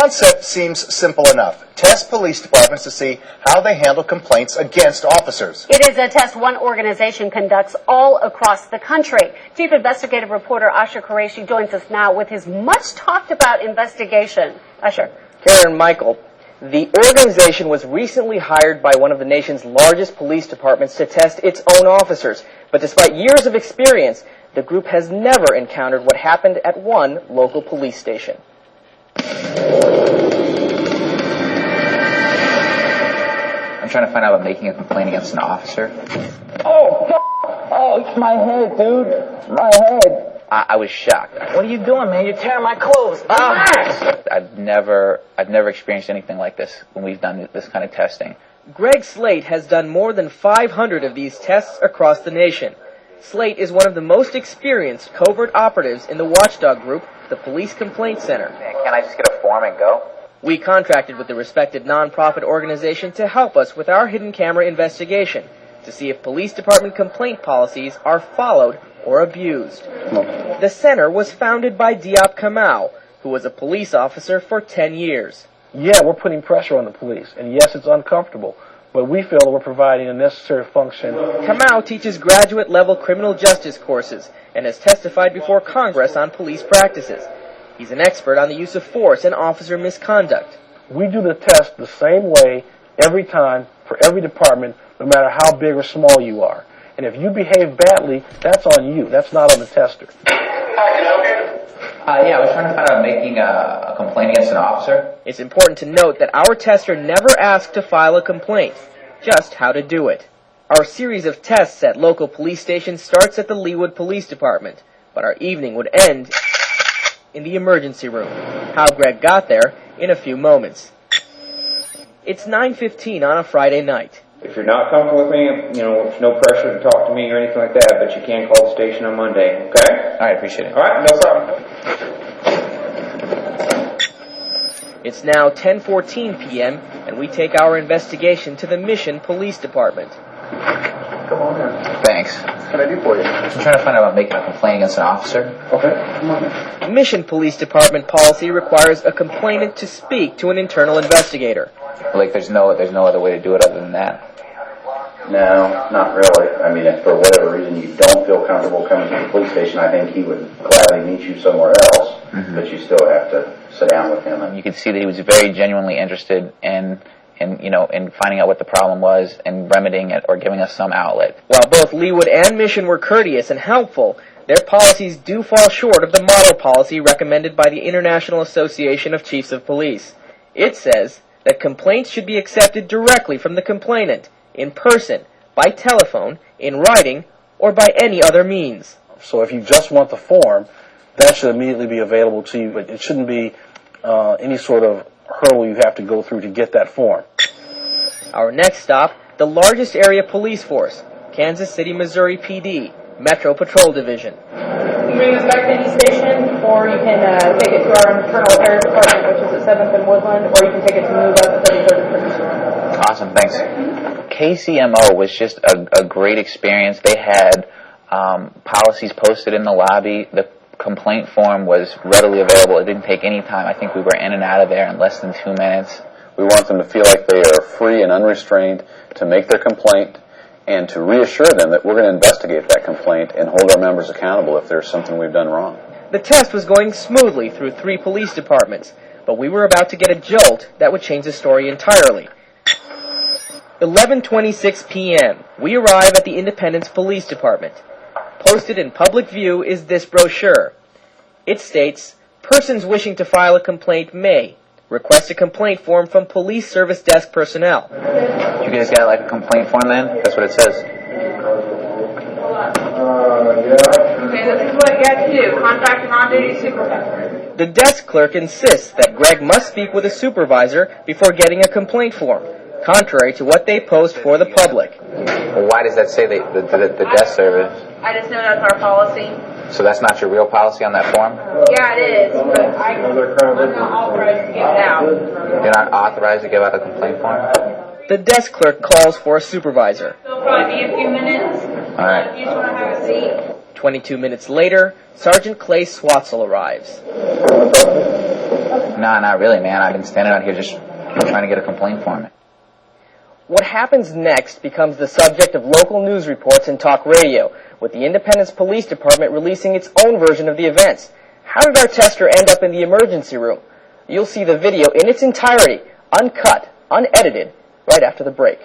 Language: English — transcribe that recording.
concept seems simple enough. Test police departments to see how they handle complaints against officers. It is a test one organization conducts all across the country. Chief investigative reporter Usher Qureshi joins us now with his much talked about investigation. Usher. Karen, Michael, the organization was recently hired by one of the nation's largest police departments to test its own officers. But despite years of experience, the group has never encountered what happened at one local police station. I'm trying to find out about making a complaint against an officer. Oh, it's my head, dude. It's my head. I was shocked. What are you doing, man? You're tearing my clothes. I've never experienced anything like this when we've done this kind of testing. Greg Slate has done more than 500 of these tests across the nation. Slate is one of the most experienced covert operatives in the watchdog group, the Police Complaint Center. Can't I just get a form and go? We contracted with the respected nonprofit organization to help us with our hidden camera investigation to see if police department complaint policies are followed or abused. The center was founded by Diop Kamau, who was a police officer for 10 years. Yeah, we're putting pressure on the police, and yes, it's uncomfortable, but we feel that we're providing a necessary function. Kamau teaches graduate-level criminal justice courses and has testified before Congress on police practices. He's an expert on the use of force and officer misconduct. We do the test the same way every time for every department, no matter how big or small you are. And if you behave badly, that's on you. That's not on the tester. Yeah, I was trying to find out making a complaint against an officer. It's important to note that our tester never asked to file a complaint, just how to do it. Our series of tests at local police stations starts at the Leawood Police Department, but our evening would end in the emergency room. How Greg got there in a few moments. It's 9:15 on a Friday night. If you're not comfortable with me, it's no pressure to talk to me or anything like that, but you can call the station on Monday, okay? All right, appreciate it. All right, no problem. It's now 10:14 p.m., and we take our investigation to the Mission Police Department. Come on in. Thanks. What can I do for you? I'm trying to find out about making a complaint against an officer. Okay, come on in. Mission Police Department policy requires a complainant to speak to an internal investigator. Like, there's no other way to do it other than that. No, not really. I mean, if for whatever reason you don't feel comfortable coming to the police station, I think he would gladly meet you somewhere else, but you still have to sit down with him. You could see that he was very genuinely interested in finding out what the problem was and remedying it or giving us some outlet. While both Leawood and Mission were courteous and helpful, their policies do fall short of the model policy recommended by the International Association of Chiefs of Police. It says that complaints should be accepted directly from the complainant, in person, by telephone, in writing, or by any other means. So if you just want the form, that should immediately be available to you, but it shouldn't be any sort of hurdle you have to go through to get that form. Our next stop, the largest area police force, Kansas City, Missouri PD, Metro Patrol Division. You can bring this back to any station, or you can take it to our Internal Affairs Department, which is at 7th and Woodland, or you can take it to move up at 33rd and Christopher. Awesome, thanks. KCMO was just a great experience. They had policies posted in the lobby. The complaint form was readily available. It didn't take any time. I think we were in and out of there in less than 2 minutes. We want them to feel like they are free and unrestrained to make their complaint and to reassure them that we're going to investigate that complaint and hold our members accountable if there's something we've done wrong. The test was going smoothly through 3 police departments, but we were about to get a jolt that would change the story entirely. 11:26 p.m. We arrive at the Independence Police Department. Posted in public view is this brochure. It states, persons wishing to file a complaint may request a complaint form from police service desk personnel. You guys got like a complaint form then? That's what it says. Okay, this is what you have to do. Contact an on-duty supervisor. The desk clerk insists that Greg must speak with a supervisor before getting a complaint form, contrary to what they post for the public. Well, why does that say the desk service? I just know that's our policy. So that's not your real policy on that form? Yeah, it is, but I'm not authorized to give it out. You're not authorized to give out a complaint form? The desk clerk calls for a supervisor. It'll probably be a few minutes. All right. If you just want to have a seat. 22 minutes later, Sergeant Clay Swatzel arrives. Nah, not really, man. I've been standing out here just trying to get a complaint form. What happens next becomes the subject of local news reports and talk radio, with the Independence Police Department releasing its own version of the events. How did our tester end up in the emergency room? You'll see the video in its entirety, uncut, unedited, right after the break.